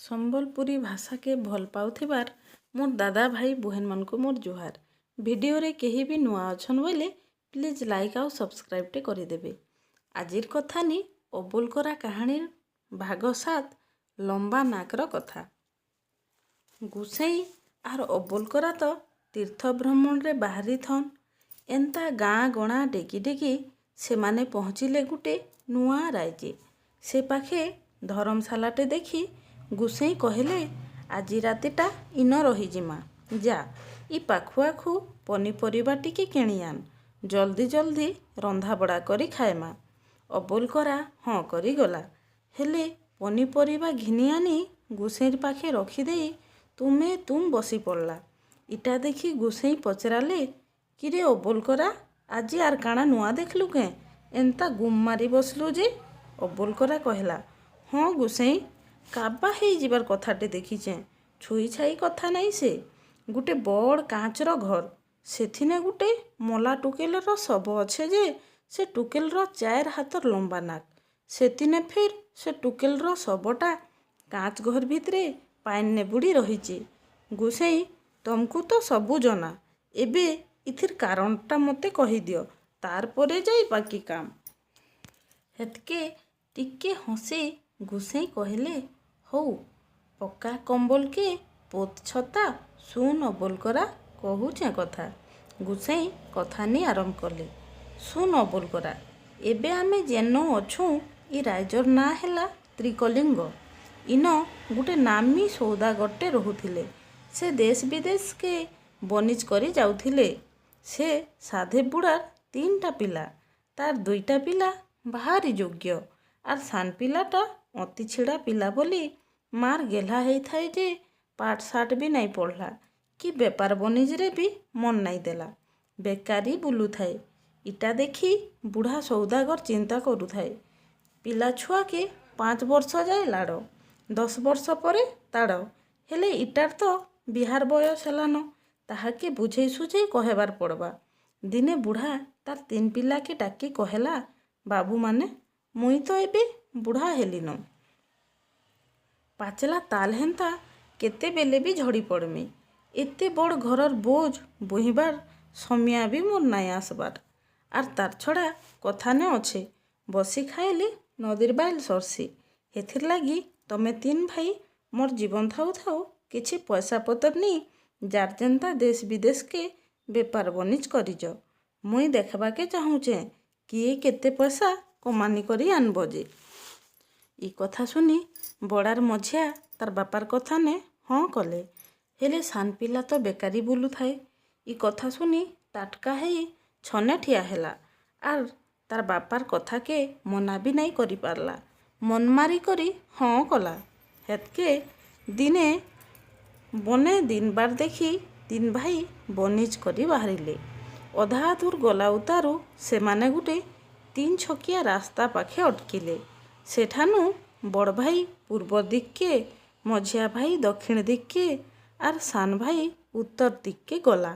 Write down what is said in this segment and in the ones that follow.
ସମ୍ବଲପୁରୀ ଭାଷାକେ ଭଲ ପାଉଥିବାର ମୋର ଦାଦା ଭାଇ ବୁହେନ ମାନଙ୍କୁ ମୋର ଜୁହାର। ଭିଡ଼ିଓରେ କେହି ବି ନୂଆ ଅଛନ୍ ବୋଇଲେ ପ୍ଲିଜ୍ ଲାଇକ୍ ଆଉ ସବସ୍କ୍ରାଇବ୍ଟେ କରିଦେବେ। ଆଜିର କଥା ନି ଅବୁଲକରା କାହାଣୀର ଭାଗ 7 ଲମ୍ବା ନାକର କଥା। ଗୁସେଇ ଆର ଅବୁଲକରା ତ ତୀର୍ଥ ଭ୍ରମଣରେ ବାହାରିଥନ୍। ଏନ୍ତା ଗାଁ ଗଣା ଡେକି ଡେକି ସେମାନେ ପହଞ୍ଚିଲେ ଗୁଟେ ନୂଆ ରାଇଜେ। ସେ ପାଖେ ଧରମଶାଲାଟେ ଦେଖି ଗୁସେଇ କହିଲେ, ଆଜି ରାତିଟା ଇନ ରହିଯିମା। ଯା ଇ ପାଖୁ ଆଖୁ ପନିପରିବା ଟିକେ କିଣି ଆନ୍। ଜଲ୍ଦି ଜଲ୍ଦି ରନ୍ଧାବଢ଼ା କରି ଖାଏମା। ଅବୁଲକରା ହଁ କରିଗଲା। ହେଲେ ପନିପରିବା ଘିନି ଆନି ଗୁସେଇର ପାଖେ ରଖିଦେଇ ତୁମ୍ ବସି ପଡ଼ଲା। ଇଟା ଦେଖି ଗୁସେଇ ପଚରାଲେ, କିରେ ଅବୁଲକରା, ଆଜି ଆର୍ କାଣା ନୂଆ ଦେଖଲୁ କେଁ? ଏନ୍ତା ଗୁମ୍ ମାରି ବସଲୁ ଯେ? ଅବୁଲକରା କହିଲା, ହଁ ଗୁସେଇ, କାବା ହେଇଯିବାର କଥାଟେ ଦେଖିଛେଁ। ଛୁଇ ଛାଇ କଥା ନାଇଁ ସେ। ଗୁଟେ ବଡ଼ କାଞ୍ଚର ଘର। ସେଥିନେ ଗୁଟେ ମଲା ଟୁକେଲର ଶବ ଅଛେ ଯେ ସେ ଟୁକେଲର 4 ହାତର ଲମ୍ବା ନାକ। ସେତିନେ ଫେର୍ ସେ ଟୁକେଲର ଶବଟା କାଞ୍ଚ ଘର ଭିତରେ ପାଏନ୍ନେ ବୁଡ଼ି ରହିଛେ। ଗୁସେଇ, ତମକୁ ତ ସବୁ ଜନା। ଏବେ ଇଥିର କାରଣଟା ମତେ କହିଦିଅ, ତାର ପରେ ଯାଇ ବାକି କାମ। ହେତ୍କେ ଟିକେ ହସି ଗୁସେଇ କହିଲେ, ହଉ ପକ୍କା କମ୍ବଲକେ ପୋତ ଛତା, ଶୁନ ଅବୁଲକରା କହୁଛେଁ କଥା। ଗୁସେଇ କଥା ନି ଆରମ୍ଭ କଲେ, ଶୁନ ଅବୁଲକରା, ଏବେ ଆମେ ଯେନ ଅଛୁଁ ଇ ରାଇଜର ନାଁ ହେଲା ତ୍ରିକଲିଙ୍ଗ। ଇନ ଗୁଟେ ନାମୀ ସୌଦାଗରଟେ ରହୁଥିଲେ। ସେ ଦେଶ ବିଦେଶକେ ବନିଜ କରି ଯାଉଥିଲେ। ସେ ସାଧେ ବୁଢ଼ାର 3ଟା ପିଲା। ତାର 2ଟା ପିଲା ଭାରି ଯୋଗ୍ୟ ଆର୍ ସାନ ପିଲାଟା ଅତି ଛିଡ଼ା ପିଲା ବୋଲି ମାର ଗେହ୍ଲା ହେଇଥାଏ ଯେ ପାଠ ସାଠ ବି ନାଇଁ ପଢ଼ଲା, କି ବେପାର ବନିଜରେ ବି ମନ ନାଇଁ ଦେଲା। ବେକାରୀ ବୁଲୁଥାଏ। ଇଟା ଦେଖି ବୁଢ଼ା ସୌଦାଗର ଚିନ୍ତା କରୁଥାଏ। ପିଲା ଛୁଆକେ 5 ବର୍ଷ ଯାଏ ଲାଡ଼, 10 ବର୍ଷ ପରେ ତାଡ଼। ହେଲେ ଇଟାର ତ ବିହାର ବୟସ ହେଲାନ, ତାହାକେ ବୁଝେଇ ସୁଝେଇ କହେବାର ପଡ଼ବା। ଦିନେ ବୁଢ଼ା ତାର 3 ପିଲାକେ ଡାକି କହେଲା, ବାବୁମାନେ, ମୁଇଁ ତ ଏବେ ବୁଢ଼ା ହେଲିନ। ପାଚଲା ତାଲ ହେନ୍ତା କେତେବେଲେ ବି ଝଡ଼ି ପଡ଼ମି। ଏତେ ବଡ଼ ଘରର ବୋଝ ବୋହିବାର ସମିଆ ବି ମୋର୍ ନାଇଁ ଆସବାର। ଆର୍ ତାର ଛଡ଼ା କଥାନେ ଅଛେ, ବସି ଖାଇଲେ ନଦୀର ବାଇଲ ସରସି। ହେଥିର ଲାଗି ତମେ 3 ଭାଇ ମୋର୍ ଜୀବନ ଥାଉ ଥାଉ କିଛି ପଇସା ପତର ନି ଯାର ଯେନ୍ତା ଦେଶ ବିଦେଶକେ ବେପାର ବନିଜ କରିଛ। ମୁଇଁ ଦେଖବାକେ ଚାହୁଁଛେଁ କିଏ କେତେ ପଇସା କମାନି କରି ଆନବ ଯେ। ଇ କଥା ଶୁନି ବଡ଼ାର ମଝିଆ ତାର ବାପାର କଥାନେ ହଁ କଲେ। ହେଲେ ସାନ ପିଲା ତ ବେକାରୀ ବୁଲୁଥାଏ। ଇ କଥା ଶୁନି ତାଟକା ହେଇ ଛନେ ଠିଆ ହେଲା। ଆର୍ ତାର ବାପାର କଥାକେ ମନା ବି ନାଇଁ କରିପାରଲା। ମନମାରି କରି ହଁ କଲା। ହେତ୍କେ ଦିନେ ବନେ ଦିନବାର ଦେଖି 3 ଭାଇ ବନିଜ କରି ବାହାରିଲେ। ଅଧା ଦୂର ଗଲା ଉତାରୁ ସେମାନେ ଗୁଟେ 3 ଛକିଆ ରାସ୍ତା ପାଖେ ଅଟକିଲେ। ସେଠାନୁ ବଡ଼ ଭାଇ ପୂର୍ବ ଦିଗକେ, ମଝିଆ ଭାଇ ଦକ୍ଷିଣ ଦିଗକେ ଆର୍ ସାନ ଭାଇ ଉତ୍ତର ଦିଗକେ ଗଲା।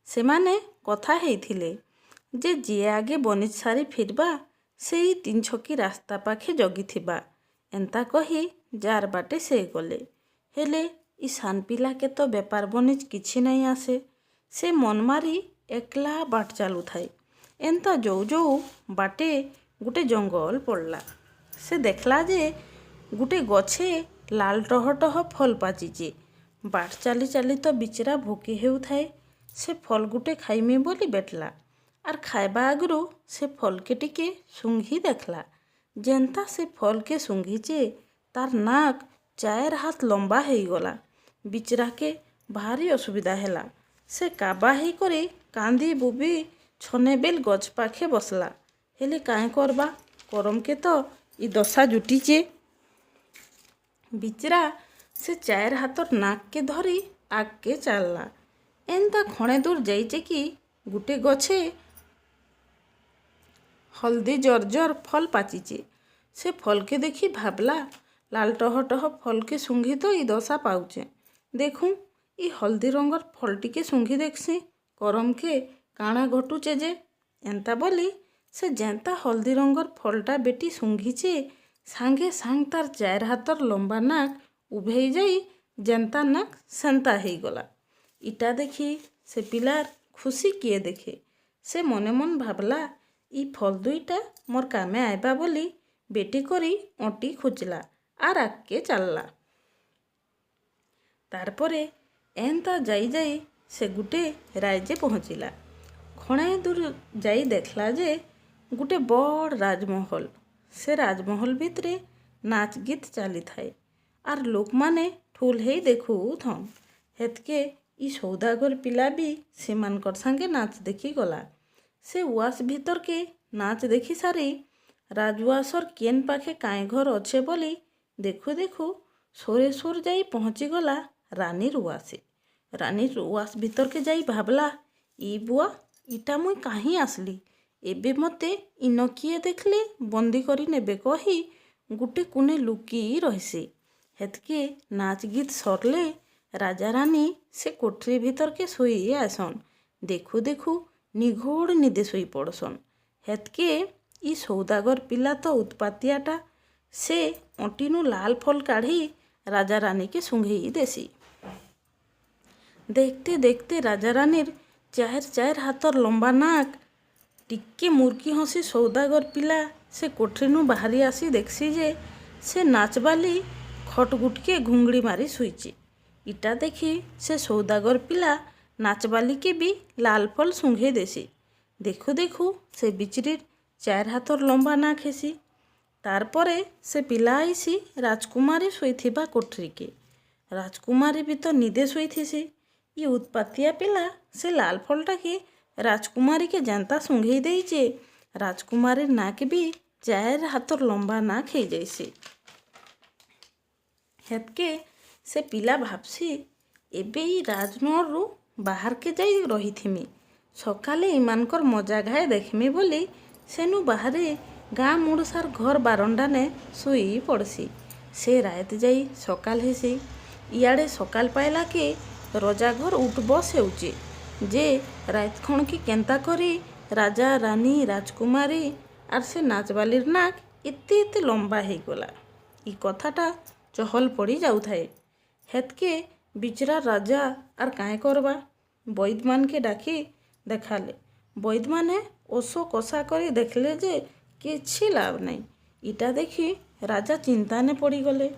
ସେମାନେ କଥା ହେଇଥିଲେ ଯେ ଯିଏ ଆଗେ ବନିଜ ସାରି ଫିରବା ସେଇ 3 ଛକି ରାସ୍ତା ପାଖେ ଜଗିଥିବା। ଏନ୍ତା କହି ଯାର ବାଟେ ସେ ଗଲେ। ହେଲେ ଇ ସାନ ପିଲାକେ ତ ବେପାର ବନିଜ କିଛି ନାଇଁ ଆସେ। ସେ ମନମାରି ଏକଲା ବାଟ ଚାଲୁଥାଏ। ଏନ୍ତା ଯଉ ଯଉ ବାଟେ ଗୁଟେ ଜଙ୍ଗଲ ପଡ଼ଲା। ସେ ଦେଖଲା ଯେ ଗୁଟେ ଗଛେ ଲାଲ ଟହ ଟହ ଫଲ ପାଚିଚେ। ବାଟ ଚାଲି ଚାଲି ତ ବିଚରା ଭୋକି ହେଉଥାଏ। ସେ ଫଲ ଗୁଟେ ଖାଇମି ବୋଲି ବେଟଲା। ଆର୍ ଖାଇବା ଆଗରୁ ସେ ଫଲକେ ଟିକେ ଶୁଙ୍ଘି ଦେଖଲା। ଯେନ୍ତା ସେ ଫଲକେ ଶୁଙ୍ଘିଚେ ତାର ନାକ 4 ହାତ ଲମ୍ବା ହେଇଗଲା। ବିଚରାକେ ଭାରି ଅସୁବିଧା ହେଲା। ସେ କାବା ହେଇକରି କାନ୍ଦି ବୁବି ଛନେ ବେଲ ଗଛ ପାଖେ ବସଲା। ହେଲେ କାଇଁ କରବା, କରମକେ ତ ଇ ଦଶା ଜୁଟିଚେ। ବିଚରା ସେ 4 ହାତର ନାକକେ ଧରି ଆଗକେ ଚାଲଲା। ଏନ୍ତା ଖଣେ ଦୂର ଯାଇଚେ କି ଗୁଟେ ଗଛେ ହଳଦୀ ଜର୍ଜର ଫଲ ପାଚିଚେ। ସେ ଫଲକେ ଦେଖି ଭାବଲା, ଲାଲ ଟହ ଟହ ଫଲକେ ଶୁଙ୍ଘି ତ ଇ ଦଶା ପାଉଛେ। ଦେଖୁଁ ଇ ହଳଦୀ ରଙ୍ଗର ଫଲ ଟିକେ ଶୁଙ୍ଘି ଦେଖସି, କରମକେ କାଣା ଘଟୁଚେ ଯେ। ଏନ୍ତା ବୋଲି ସେ ଯେନ୍ତା ହଳଦୀ ରଙ୍ଗର ଫଲଟା ବେଟି ଶୁଙ୍ଘିଚେ ସାଙ୍ଗେ ସାଙ୍ଗ ତାର 4 ହାତର ଲମ୍ବା ନାକ ଉଭେଇ ଯାଇ ଯେନ୍ତା ନାକ ସେନ୍ତା ହେଇଗଲା। ଇଟା ଦେଖି ସେ ପିଲାର ଖୁସି କିଏ ଦେଖେ। ସେ ମନେ ମନ ଭାବଲା ଇ ଫଲ ଦୁଇଟା ମୋର କାମେ ଆଇବା ବୋଲି ବେଟି କରି ଅଣ୍ଟି ଖୁଚଲା ଆର୍ ଆଗକେ ଚାଲଲା। ତାରପରେ ଏନ୍ତା ଯାଇ ଯାଇ ସେ ଗୁଟେ ରାଇଜେ ପହଞ୍ଚିଲା। ଖଣାଏ ଦୂର ଯାଇ ଦେଖଲା ଯେ ଗୁଟେ ବଡ଼ ରାଜମହଲ। ସେ ରାଜମହଲ ଭିତରେ ନାଚ ଗୀତ ଚାଲିଥାଏ ଆର୍ ଲୋକମାନେ ଠୁଲ ହେଇ ଦେଖୁଥନ୍। ହେତକେ ଇ ସୌଦାଗର ପିଲା ବି ସେମାନଙ୍କର ସାଙ୍ଗେ ନାଚ ଦେଖି ଗଲା। ସେ ଉଆସ ଭିତରକେ ନାଚ ଦେଖି ସାରି ରାଜଉଆସର କେନ୍ ପାଖେ କାଇଁ ଘର ଅଛେ ବୋଲି ଦେଖୁ ଦେଖୁ ସୋରେ ସୋର ଯାଇ ପହଞ୍ଚିଗଲା ରାନୀର ଉଆସେ। ରାନୀର ଉଆସ ଭିତରକେ ଯାଇ ଭାବଲା ଇ ବୁଆ ଇଟା ମୁଇଁ କାହିଁ আসলি। ଏବେ ମତେ ଇନ କିଏ ଦେଖଲେ ବନ୍ଦୀ କରି ନେବେ କହି ଗୁଟେ କୁନେ ଲୁକି ରହିସି। ହେତକେ ନାଚ ଗୀତ ସରଲେ ରାଜା ରାନୀ ସେ କୋଠରୀ ଭିତରକେ ଶୋଇ ଆସନ୍। ଦେଖୁ ଦେଖୁ ନିଘୋଡ଼ ନିଦେ ଶୋଇ ପଡ଼ସନ୍। ହେତକେ ଇ ସୌଦାଗର ପିଲା ତ ଉତ୍ପାତିଆଟା। ସେ ଅଣ୍ଟିନୁ ଲାଲ ଫଲ କାଢ଼ି ରାଜା ରାନୀକେ ଶୁଙ୍ଘେଇ ଦେସି। देखते देखते राजा रानीर 4 हाथर लंबा नाक टिके मुर्की हसी सौदागर पिला से कोठरीनु बाहरी आसी देखसी जे से नाचबाली खटगुटके घुंगड़ी मारी शुईची। इटा देखी से सौदागर पिला नाचबाली के भी लाल फल सुंघे देसी। देखु देखु से बिचरीर 4 हाथर लंबा नाक हेसी। तारपरे से पिला आईसी राजकुमारी शुईथिबा कोठरी के। राजकुमारी भी तो निदे शुईथिसी। ये उत्पातिया पिला से लाल फलटा के राजकुमारी के जनता सुंघे देइचे राजकुमारी नाक भी 4 हाथर लंबा नाक हे जैसे। हेतके से पिला भाबसी एबे ई राजमहल रु बाहर के जाई रहीथिमी। सकाले इमानकर मजा घाए देखमी बोली सेनु बाहरे गाँ मुड़सार घर बारंडा ने शुई पड़सी। से रात जाई सकाल हेसी। इयाड़े सकाल पाइला के रजा घर उठ बस हेउचे जे रात खण की केंता करी राजा रानी राजकुमारी आर से नाचबालीर नाक एते एते लंबा हे गला। ई कथाटा चहल पड़ी जाऊ थाए। हेतके बिचरा राजा आर काए करबा वैद्य मान के डाकी देखाले। वैद्य माने ओसो कषा करी देखले जे किछि लाभ नहीं। इटा देखी राजा चिंता ने पड़ी गले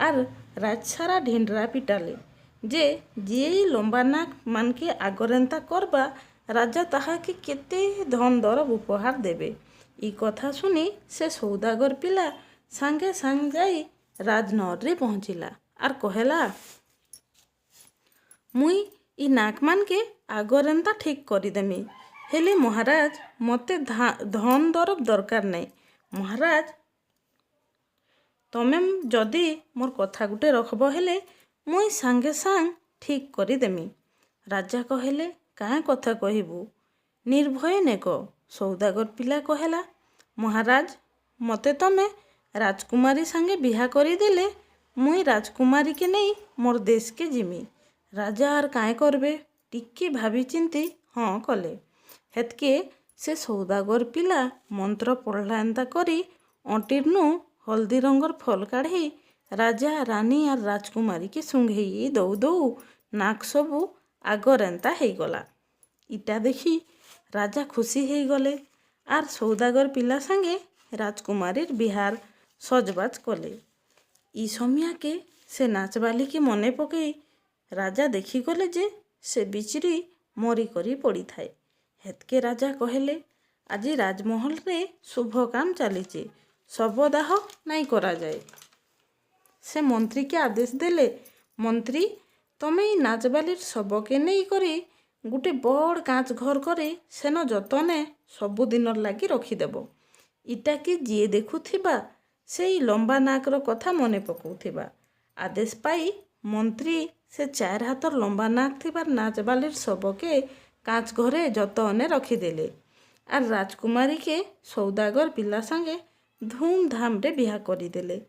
आर रात सारा ढिंडरा पिटाले जे जी लंबा नाक मान के आगरेंता करबा राजा ताहा के केते धन दरब उपहार देबे। ई कथा सुनी से सौदागर पिला सांगे सांग जाई राजनगर रे पहुँचिला आर कहेला मुई ई नाक मान के आगरेंता ठीक करी देमी। हेले महाराज मते धन दरब दरकार नहीं। महाराज तमे जदि मोर कथा गुटे रखब हेले मुई सांगे सांग ठीक करी देमी। राजा कहेले काँ कथा कहबू निर्भय ने कह। सौदागर पिला कहेला महाराज मते तमे राजकुमारी सांगे बिहा करी देले मुई राजकुमारी के नहीं मोर देश के जिमी। राजा आर काँ करबे टिके भाभी चिंती हाँ कले। हेतके से सौदागर पिला मंत्र पढ़ला एंता करी अंटीरनु हल्दी रंगर फल काढ़ी राजा रानी आर राजकुमारी के सुंघेई दौ दौ नाक सबू आगर एंता हो गला। इटा देखी राजा खुशी हो गले आर सौदागर पिला संगे राजकुमारीर बिहार सजबाज कले। ई समिया के से नाचबाली के मने पकई राजा देखी गले जे से बिचरी मरी करी पड़ी थाए। हेतके राजा कहेले आज राजमहल रे शुभ काम चलीचे शवदाह नहीं करा जाए। से मंत्री के आदेश देले मंत्री तमे ई नाचबालीर शबके नहीं करी गुटे बड़ कांच घर करे सेन जतने सबुदिनर लागी रखीदेव। इटा कि जी देखुथिबा से लंबा नाकर कथा मने पकाउथिबा। आदेश पाई मंत्री से 4 हाथर लंबा नाक थिबार नाचबालीर शबके कांच घरे जतने रखीदेले आर राजकुमारी के सौदागर पिला संगे धूमधाम रे बिहा करीदेले।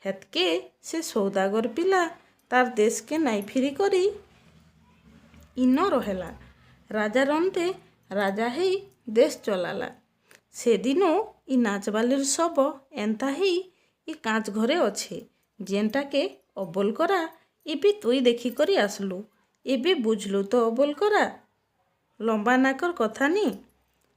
हेतके से सौदागर पिला तार देश के नाई फिरी करी इन रहेला। राजा रंते राजा ही देश चलाला। से दिनो ई नाचबालीर सब एंता ही ଇ କାଁଚ ଘରେ ଅଛେ ଯେନ୍ଟାକେ ଅବଲ କରା ଏବେ ତୁଇ ଦେଖିକରି আসলু। ଏବେ ବୁଝଲୁ ତ ଅବଲ କରା। ଲମ୍ବା ନାକର କଥା ନି